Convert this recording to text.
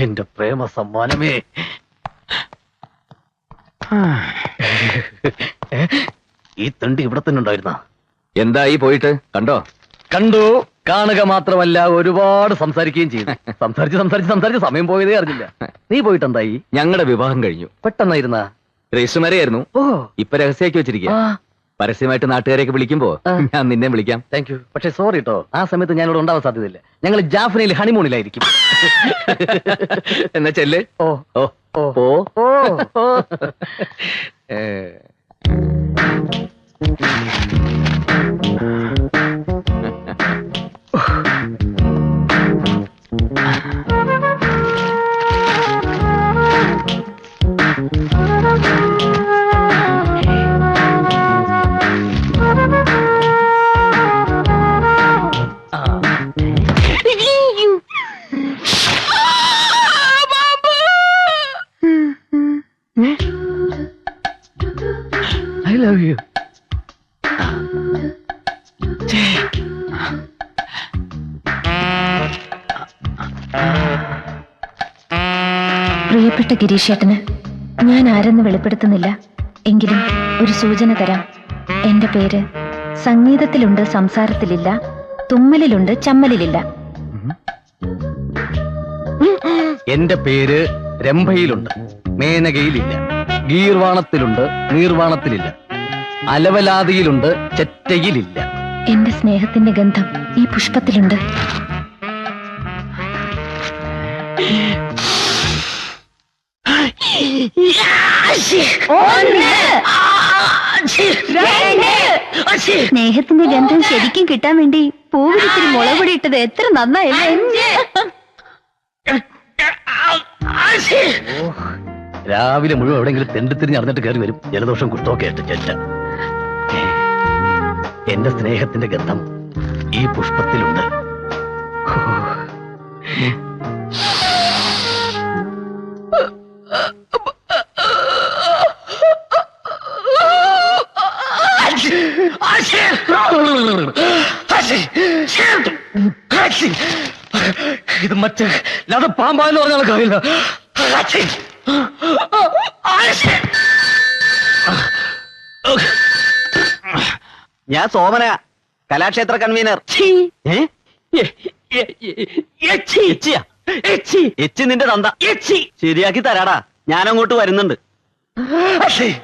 എന്റെ പ്രേമ സമ്മാനമേ. ഈ തണ്ടി ഇവിടെ തന്നെ ഉണ്ടായിരുന്ന? എന്തായി പോയിട്ട് കണ്ടോ? കണ്ടു. കാണുക മാത്രമല്ല, ഒരുപാട് സംസാരിക്കുകയും ചെയ്തു. സംസാരിച്ച് സമയം പോയതേ അറിഞ്ഞില്ല. നീ പോയിട്ട് എന്തായി? ഞങ്ങളുടെ വിവാഹം കഴിഞ്ഞു. പെട്ടെന്നായിരുന്ന? രജിസ്റ്റർ മാരെയായിരുന്നു. ഇപ്പൊ രഹസ്യമാക്കി വെച്ചിരിക്കുക. പരസ്യമായിട്ട് നാട്ടുകാരെയൊക്കെ വിളിക്കുമ്പോ ഞാൻ നിന്നെ വിളിക്കാം. Thank you. പക്ഷെ സോറി കേട്ടോ, ആ സമയത്ത് ഞാനിവിടെ ഉണ്ടാവാൻ സാധ്യതയില്ല. ഞങ്ങൾ ജാഫ്നയിൽ ഹണിമൂണിലായിരിക്കും. എന്നാ ചെല്ല്. ഓ ഓ ഓ ഓ ഓ. I love you. പ്രിയപ്പെട്ട ഗിരീഷേട്ടന് ഞാൻ ആരെന്ന് വെളിപ്പെടുത്തുന്നില്ല. എങ്കിലും ഒരു സൂചന തരാം. എന്റെ പേര് സംഗീതത്തിലുണ്ട്, സംസാരത്തിലില്ല, തുമ്മലിലുണ്ട്, ചമ്മലിലില്ല. എന്റെ പേര് രംഭയിലുണ്ട്, മേനകയിലില്ല, ഗീർവാണത്തിലുണ്ട്, നീർവാണത്തിലില്ല, അലവലാതിയിലുണ്ട്, ചെറ്റയിലില്ല. എന്റെ സ്നേഹത്തിന്റെ ഗന്ധം ഈ പുഷ്പത്തിലുണ്ട്. സ്നേഹത്തിന്റെ ഗന്ധം ശരിക്കും കിട്ടാൻ വേണ്ടി പൂവിലിത്തിരി മുളകുപൊടി ഇട്ടത് എത്ര നന്നായില്ലേ? രാവിലെ മുഴുവൻ എവിടെയെങ്കിലും തെണ്ടിത്തിരിഞ്ഞ് അറിഞ്ഞിട്ട് കയറി വരും. ജലദോഷം കുഷ്ടമൊക്കെ ആയിട്ട് ചെറ്റ. എന്റെ സ്നേഹത്തിന്റെ ഗന്ധം ഈ പുഷ്പത്തിലുണ്ട്. ഇത് മറ്റേ അത് പാമ്പാന്ന് പറഞ്ഞാൽ കാര്യമില്ല. ഞാൻ സോമന, കലാക്ഷേത്ര കൺവീനർ. നിന്റെ തന്ത ശരിയാക്കി തരാടാ. ഞാൻ അങ്ങോട്ട് വരുന്നുണ്ട്.